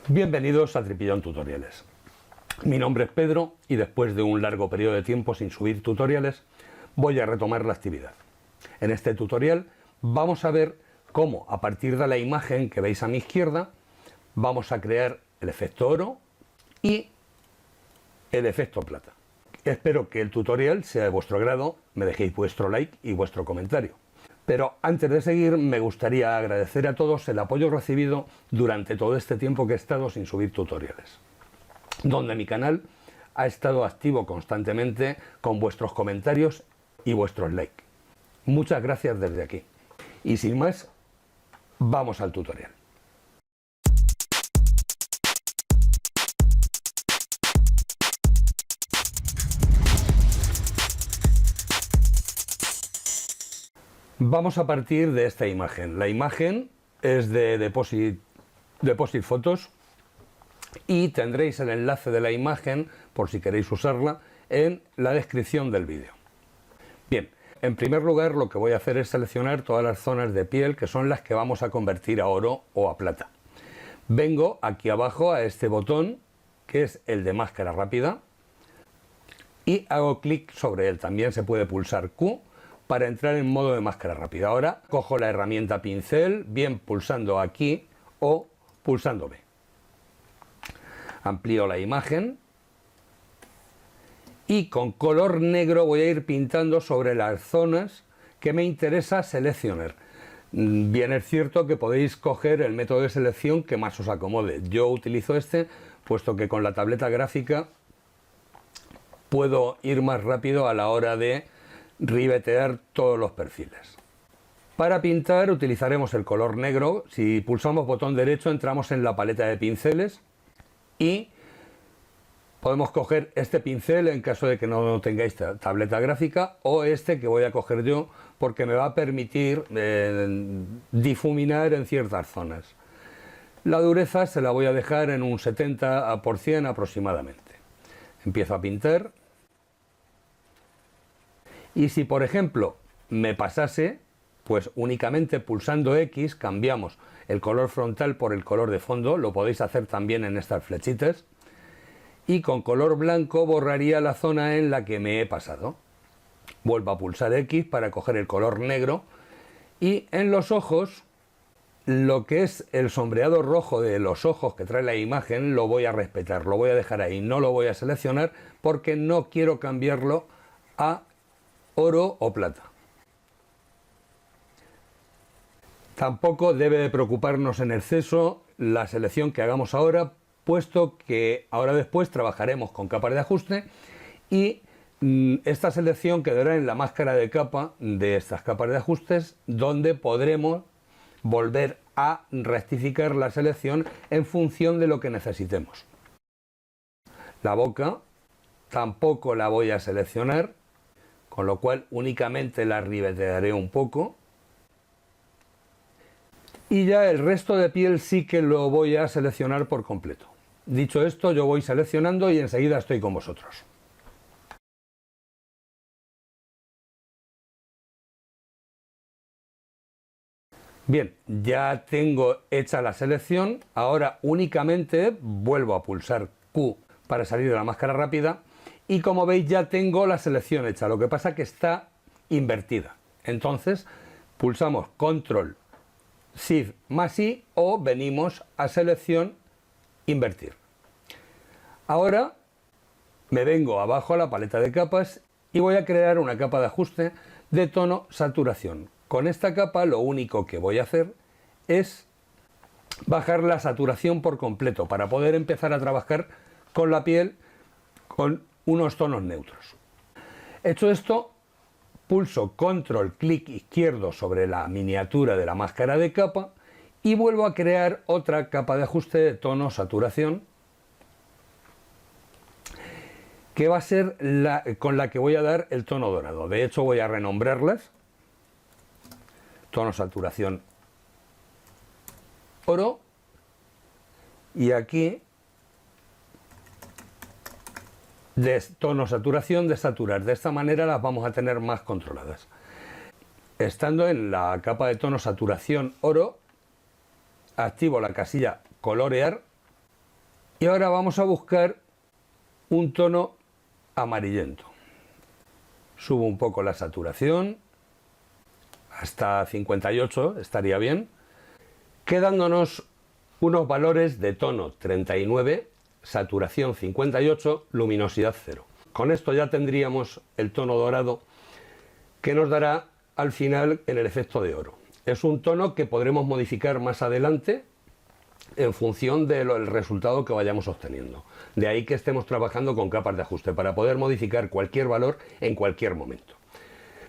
Bienvenidos a Tripillón Tutoriales. Mi nombre es Pedro y después de un largo periodo de tiempo sin subir tutoriales, voy a retomar la actividad. En este tutorial vamos a ver cómo, a partir de la imagen que veis a mi izquierda, vamos a crear el efecto oro y el efecto plata. Espero que el tutorial sea de vuestro agrado, me dejéis vuestro like y vuestro comentario. Pero antes de seguir, me gustaría agradecer a todos el apoyo recibido durante todo este tiempo que he estado sin subir tutoriales, donde mi canal ha estado activo constantemente con vuestros comentarios y vuestros likes. Muchas gracias desde aquí. Y sin más, vamos al tutorial. Vamos a partir de esta imagen. La imagen es de Deposit Photos y tendréis el enlace de la imagen, por si queréis usarla, en la descripción del vídeo. Bien, en primer lugar lo que voy a hacer es seleccionar todas las zonas de piel que son las que vamos a convertir a oro o a plata. Vengo aquí abajo a este botón, que es el de máscara rápida, y hago clic sobre él. También se puede pulsar Q para entrar en modo de máscara rápida. Ahora cojo la herramienta pincel, bien pulsando aquí o pulsando B. Amplío la imagen y con color negro voy a ir pintando sobre las zonas que me interesa seleccionar. Bien es cierto que podéis coger el método de selección que más os acomode. Yo utilizo este, puesto que con la tableta gráfica puedo ir más rápido a la hora de ribetear todos los perfiles. Para pintar utilizaremos el color negro. Si pulsamos botón derecho entramos en la paleta de pinceles y podemos coger este pincel en caso de que no tengáis tableta gráfica, o este que voy a coger yo porque me va a permitir difuminar en ciertas zonas. La dureza se la voy a dejar en un 70% aproximadamente. Empiezo a pintar. Y si por ejemplo me pasase, pues únicamente pulsando X cambiamos el color frontal por el color de fondo. Lo podéis hacer también en estas flechitas. Y con color blanco borraría la zona en la que me he pasado. Vuelvo a pulsar X para coger el color negro. Y en los ojos, lo que es el sombreado rojo de los ojos que trae la imagen, lo voy a respetar, lo voy a dejar ahí. No lo voy a seleccionar porque no quiero cambiarlo a oro o plata. Tampoco debe de preocuparnos en exceso la selección que hagamos ahora, puesto que ahora después trabajaremos con capas de ajuste y esta selección quedará en la máscara de capa de estas capas de ajustes, donde podremos volver a rectificar la selección en función de lo que necesitemos. La boca tampoco la voy a seleccionar, con lo cual únicamente la ribetearé un poco. Y ya el resto de piel sí que lo voy a seleccionar por completo. Dicho esto, yo voy seleccionando y enseguida estoy con vosotros. Bien, ya tengo hecha la selección. Ahora únicamente vuelvo a pulsar Q para salir de la máscara rápida. Y como veis ya tengo la selección hecha, lo que pasa que está invertida. Entonces pulsamos Control Shift más I o venimos a selección, invertir. Ahora me vengo abajo a la paleta de capas y voy a crear una capa de ajuste de tono saturación. Con esta capa lo único que voy a hacer es bajar la saturación por completo para poder empezar a trabajar con la piel con unos tonos neutros. Hecho esto, pulso control clic izquierdo sobre la miniatura de la máscara de capa y vuelvo a crear otra capa de ajuste de tono saturación, que va a ser con la que voy a dar el tono dorado. De hecho voy a renombrarlas tono saturación oro, y aquí de tono saturación de saturar. De esta manera las vamos a tener más controladas. Estando en la capa de tono saturación oro, activo la casilla colorear Y ahora vamos a buscar un tono amarillento. Subo un poco la saturación, hasta 58 estaría bien, quedándonos unos valores de tono 39, saturación 58, luminosidad 0. Con esto ya tendríamos el tono dorado que nos dará al final en el efecto de oro. Es un tono que podremos modificar más adelante en función del resultado que vayamos obteniendo. De ahí que estemos trabajando con capas de ajuste para poder modificar cualquier valor en cualquier momento.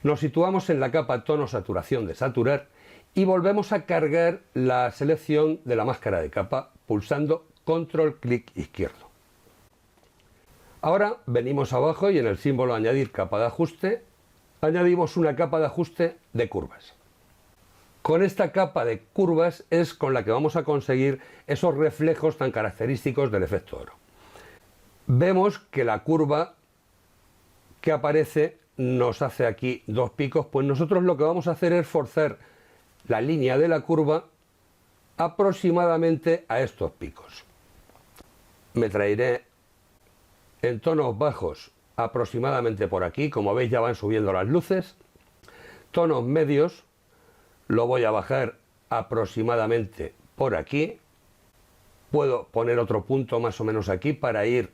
Nos situamos en la capa tono saturación de saturar y volvemos a cargar la selección de la máscara de capa pulsando control clic izquierdo. Ahora venimos abajo y en el símbolo añadir capa de ajuste añadimos una capa de ajuste de curvas. Con esta capa de curvas es con la que vamos a conseguir esos reflejos tan característicos del efecto oro. Vemos que la curva que aparece nos hace aquí dos picos, pues nosotros lo que vamos a hacer es forzar la línea de la curva aproximadamente a estos picos. Me traeré en tonos bajos aproximadamente por aquí, como veis ya van subiendo las luces. Tonos medios lo voy a bajar aproximadamente por aquí. Puedo poner otro punto más o menos aquí para ir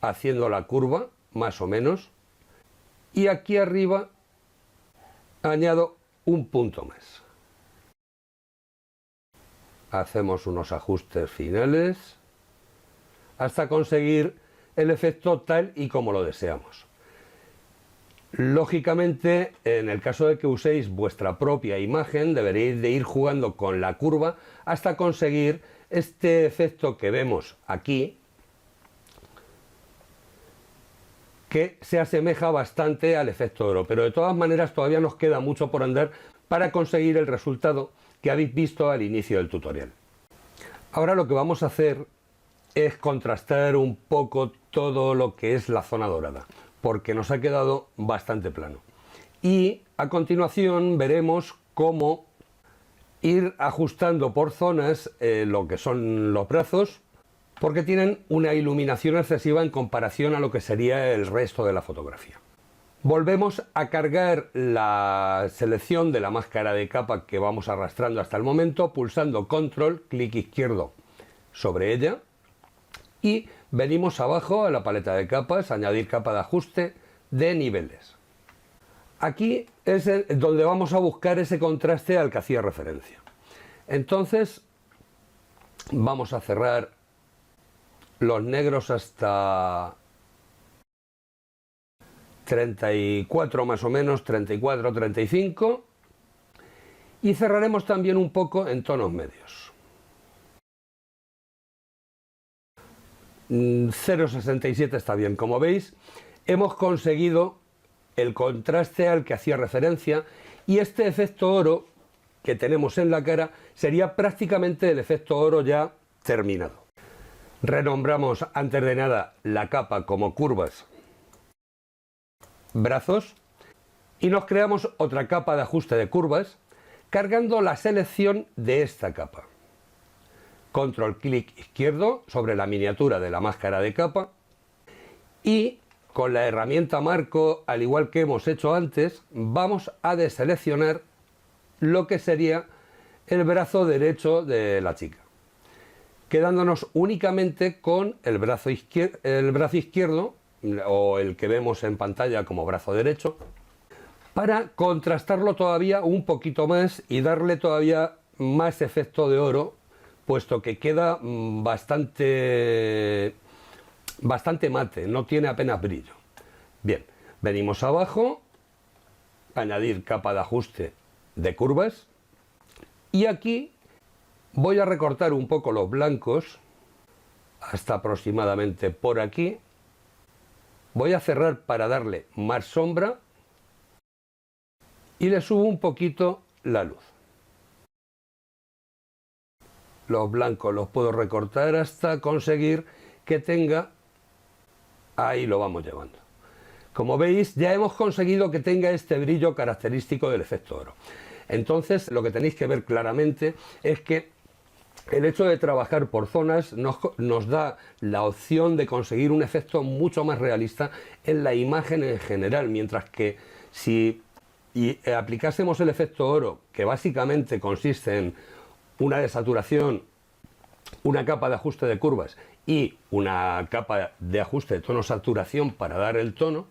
haciendo la curva más o menos. Y aquí arriba añado un punto más. Hacemos unos ajustes finales hasta conseguir el efecto tal y como lo deseamos. Lógicamente, en el caso de que uséis vuestra propia imagen, deberéis de ir jugando con la curva hasta conseguir este efecto que vemos aquí, que se asemeja bastante al efecto oro, pero de todas maneras todavía nos queda mucho por andar para conseguir el resultado que habéis visto al inicio del tutorial. Ahora lo que vamos a hacer es contrastar un poco todo lo que es la zona dorada, porque nos ha quedado bastante plano. Y a continuación veremos cómo ir ajustando por zonas lo que son los brazos, porque tienen una iluminación excesiva en comparación a lo que sería el resto de la fotografía. Volvemos a cargar la selección de la máscara de capa que vamos arrastrando hasta el momento, pulsando control, clic izquierdo sobre ella, y venimos abajo a la paleta de capas, añadir capa de ajuste de niveles. Aquí es donde vamos a buscar ese contraste al que hacía referencia. Entonces vamos a cerrar los negros hasta 34 más o menos, 34, 35, y cerraremos también un poco en tonos medios. 0,67 está bien. Como veis, hemos conseguido el contraste al que hacía referencia, y este efecto oro que tenemos en la cara sería prácticamente el efecto oro ya terminado. Renombramos antes de nada la capa como curvas, brazos, y nos creamos otra capa de ajuste de curvas cargando la selección de esta capa. Control clic izquierdo sobre la miniatura de la máscara de capa, y con la herramienta marco, al igual que hemos hecho antes, vamos a deseleccionar lo que sería el brazo derecho de la chica, quedándonos únicamente con el brazo izquierdo, o el que vemos en pantalla como brazo derecho, para contrastarlo todavía un poquito más y darle todavía más efecto de oro, puesto que queda bastante mate, no tiene apenas brillo. Bien, venimos abajo, añadir capa de ajuste de curvas, y aquí voy a recortar un poco los blancos hasta aproximadamente por aquí. Voy a cerrar para darle más sombra y le subo un poquito la luz. Los blancos los puedo recortar hasta conseguir que tenga, ahí lo vamos llevando. Como veis, ya hemos conseguido que tenga este brillo característico del efecto oro. Entonces, lo que tenéis que ver claramente es que el hecho de trabajar por zonas nos da la opción de conseguir un efecto mucho más realista en la imagen en general, mientras que si aplicásemos el efecto oro, que básicamente consiste en una desaturación, una capa de ajuste de curvas y una capa de ajuste de tono-saturación para dar el tono,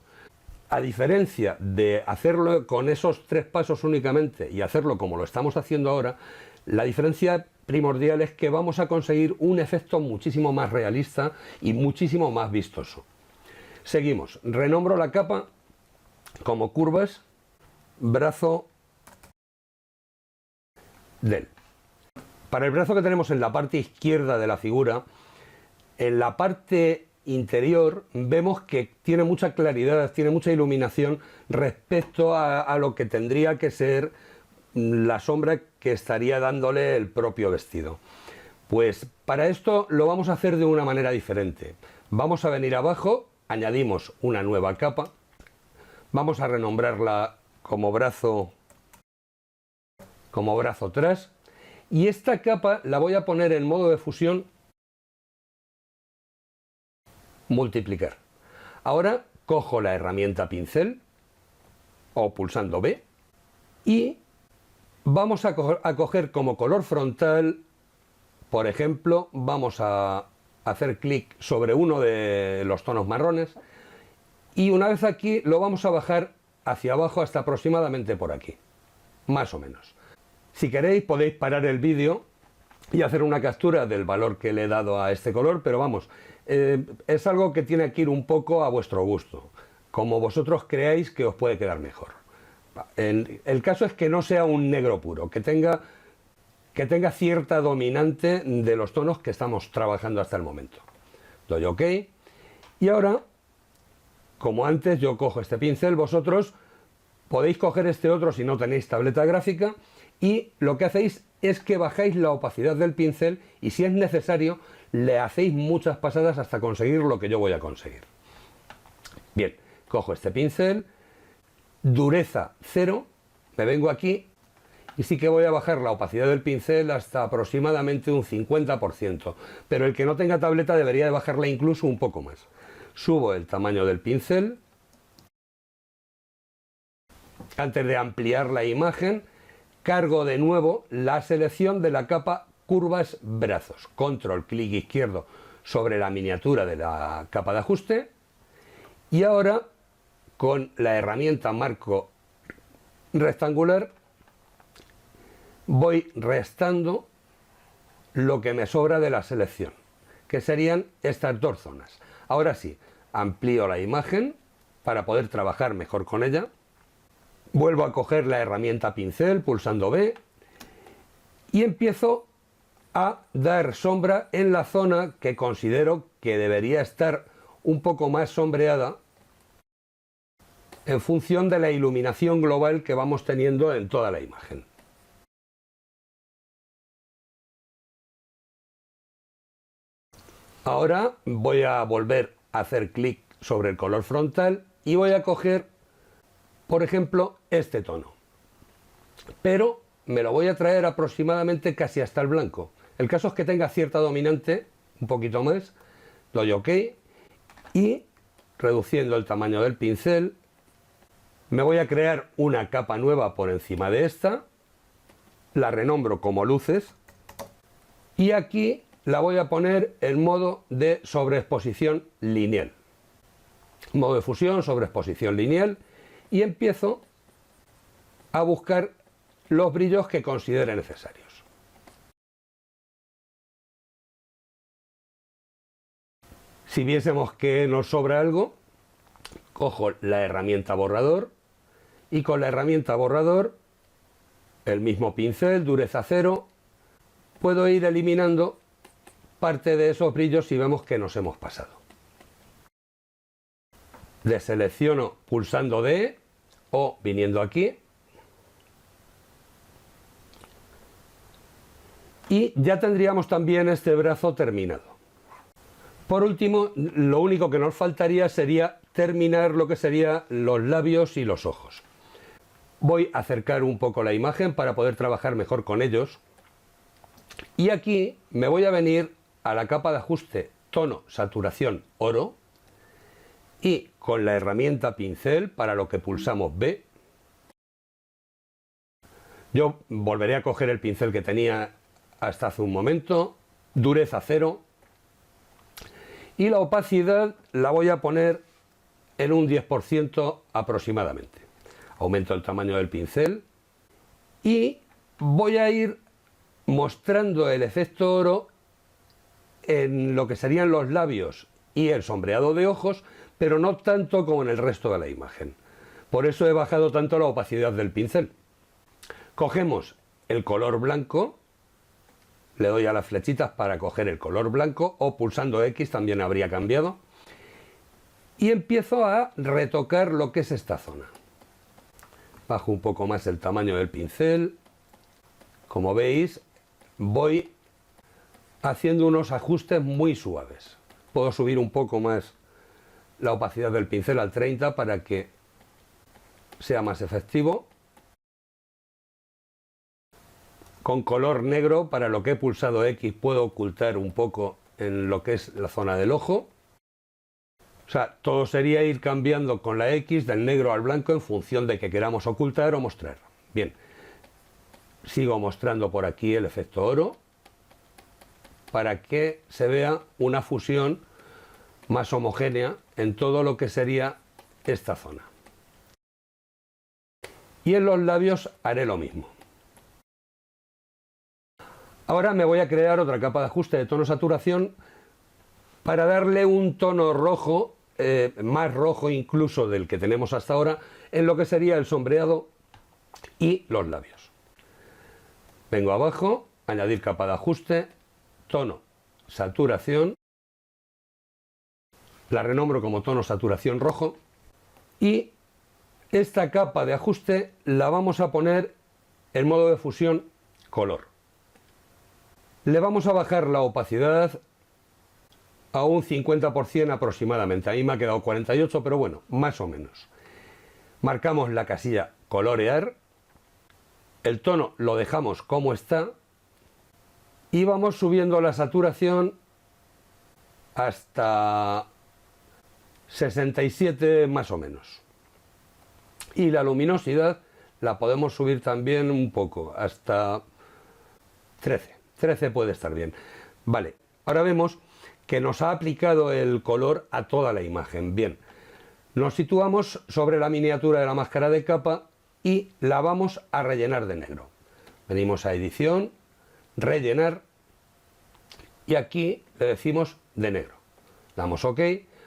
a diferencia de hacerlo con esos 3 pasos únicamente y hacerlo como lo estamos haciendo ahora, la diferencia primordial es que vamos a conseguir un efecto muchísimo más realista y muchísimo más vistoso. Seguimos. Renombro la capa como curvas, brazo del. Para el brazo que tenemos en la parte izquierda de la figura, en la parte interior vemos que tiene mucha claridad, tiene mucha iluminación respecto a lo que tendría que ser la sombra que estaría dándole el propio vestido. Pues para esto lo vamos a hacer de una manera diferente. Vamos a venir abajo, añadimos una nueva capa, vamos a renombrarla como brazo tras, y esta capa la voy a poner en modo de fusión multiplicar. Ahora cojo la herramienta pincel o pulsando B y vamos a coger como color frontal, por ejemplo, vamos a hacer clic sobre uno de los tonos marrones y una vez aquí lo vamos a bajar hacia abajo hasta aproximadamente por aquí, más o menos. Si queréis podéis parar el vídeo y hacer una captura del valor que le he dado a este color, pero vamos, es algo que tiene que ir un poco a vuestro gusto, como vosotros creáis que os puede quedar mejor. El caso es que no sea un negro puro, que tenga cierta dominante de los tonos que estamos trabajando hasta el momento. Doy OK y ahora, como antes, yo cojo este pincel, vosotros podéis coger este otro si no tenéis tableta gráfica y lo que hacéis es que bajáis la opacidad del pincel y si es necesario le hacéis muchas pasadas hasta conseguir lo que yo voy a conseguir. Bien, cojo este pincel, dureza 0, me vengo aquí y sí que voy a bajar la opacidad del pincel hasta aproximadamente un 50%, pero el que no tenga tableta debería de bajarla incluso un poco más. Subo el tamaño del pincel. Antes de ampliar la imagen, cargo de nuevo la selección de la capa curvas brazos. Control clic izquierdo sobre la miniatura de la capa de ajuste y ahora con la herramienta marco rectangular voy restando lo que me sobra de la selección, que serían estas 2 zonas. Ahora sí, amplío la imagen para poder trabajar mejor con ella. Vuelvo a coger la herramienta pincel pulsando B y empiezo a dar sombra en la zona que considero que debería estar un poco más sombreada en función de la iluminación global que vamos teniendo en toda la imagen. Ahora voy a volver a hacer clic sobre el color frontal y voy a coger, por ejemplo, este tono. Pero me lo voy a traer aproximadamente casi hasta el blanco. El caso es que tenga cierta dominante, un poquito más, doy OK y reduciendo el tamaño del pincel, me voy a crear una capa nueva por encima de esta, la renombro como luces y aquí la voy a poner en modo de sobreexposición lineal. Modo de fusión, sobreexposición lineal y empiezo a buscar los brillos que considere necesarios. Si viésemos que nos sobra algo, cojo la herramienta borrador y con la herramienta borrador, el mismo pincel, dureza 0, puedo ir eliminando parte de esos brillos si vemos que nos hemos pasado. Deselecciono pulsando D o viniendo aquí y ya tendríamos también este brazo terminado. Por último, lo único que nos faltaría sería terminar lo que serían los labios y los ojos. Voy a acercar un poco la imagen para poder trabajar mejor con ellos Y aquí me voy a venir a la capa de ajuste tono, saturación, oro, y con la herramienta pincel, para lo que pulsamos B, yo volveré a coger el pincel que tenía hasta hace un momento, dureza 0, y la opacidad la voy a poner en un 10% aproximadamente. Aumento el tamaño del pincel y voy a ir mostrando el efecto oro en lo que serían los labios y el sombreado de ojos, pero no tanto como en el resto de la imagen. Por eso he bajado tanto la opacidad del pincel. Cogemos el color blanco, le doy a las flechitas para coger el color blanco, o pulsando X también habría cambiado, y empiezo a retocar lo que es esta zona. Bajo un poco más el tamaño del pincel. Como veis, voy haciendo unos ajustes muy suaves. Puedo subir un poco más la opacidad del pincel al 30 para que sea más efectivo. Con color negro, para lo que he pulsado X, puedo ocultar un poco en lo que es la zona del ojo. O sea, todo sería ir cambiando con la X del negro al blanco en función de que queramos ocultar o mostrar. Bien, sigo mostrando por aquí el efecto oro para que se vea una fusión más homogénea en todo lo que sería esta zona. Y en los labios haré lo mismo. Ahora me voy a crear otra capa de ajuste de tono saturación para darle un tono rojo, más rojo incluso del que tenemos hasta ahora, en lo que sería el sombreado y los labios. Vengo abajo, añadir capa de ajuste, tono, saturación, la renombro como tono saturación rojo, y esta capa de ajuste la vamos a poner en modo de fusión color. Le vamos a bajar la opacidad a un 50% aproximadamente. Ahí me ha quedado 48, pero bueno, más o menos. Marcamos la casilla colorear, el tono lo dejamos como está y vamos subiendo la saturación hasta 67 más o menos. Y la luminosidad la podemos subir también un poco, hasta 13. 13 puede estar bien. Vale, ahora vemos que nos ha aplicado el color a toda la imagen. Bien, nos situamos sobre la miniatura de la máscara de capa y la vamos a rellenar de negro. Venimos a edición, rellenar, y aquí le decimos de negro. Damos OK,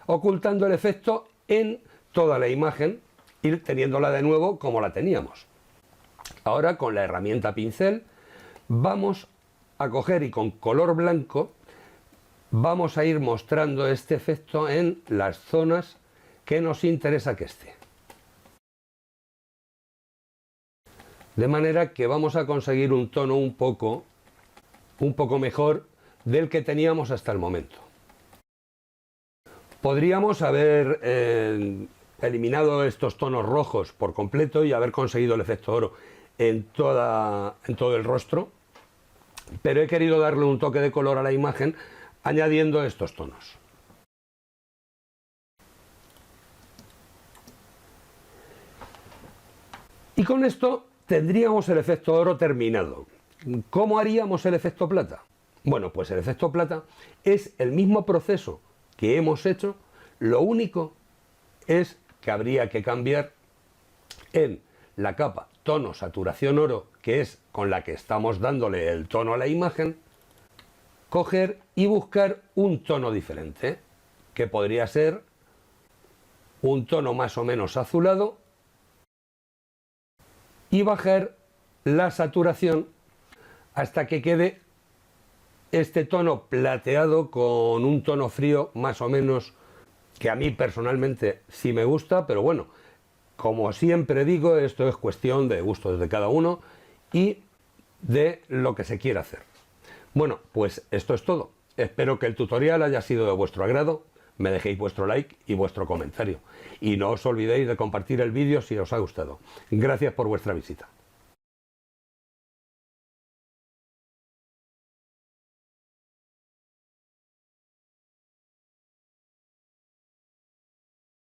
ocultando el efecto en toda la imagen y teniéndola de nuevo como la teníamos. Ahora con la herramienta pincel vamos a coger y con color blanco vamos a ir mostrando este efecto en las zonas que nos interesa que esté. De manera que vamos a conseguir un tono un poco mejor del que teníamos hasta el momento. Podríamos haber eliminado estos tonos rojos por completo y haber conseguido el efecto oro en todo el rostro, pero he querido darle un toque de color a la imagen añadiendo estos tonos. Y con esto tendríamos el efecto oro terminado. ¿Cómo haríamos el efecto plata? Bueno, pues el efecto plata es el mismo proceso que hemos hecho, lo único es que habría que cambiar en la capa tono saturación oro, que es con la que estamos dándole el tono a la imagen, coger y buscar un tono diferente, que podría ser un tono más o menos azulado, y bajar la saturación hasta que quede este tono plateado con un tono frío más o menos, que a mí personalmente sí me gusta, pero bueno, como siempre digo, esto es cuestión de gustos de cada uno y de lo que se quiera hacer. Bueno, pues esto es todo. Espero que el tutorial haya sido de vuestro agrado, me dejéis vuestro like y vuestro comentario. Y no os olvidéis de compartir el vídeo si os ha gustado. Gracias por vuestra visita.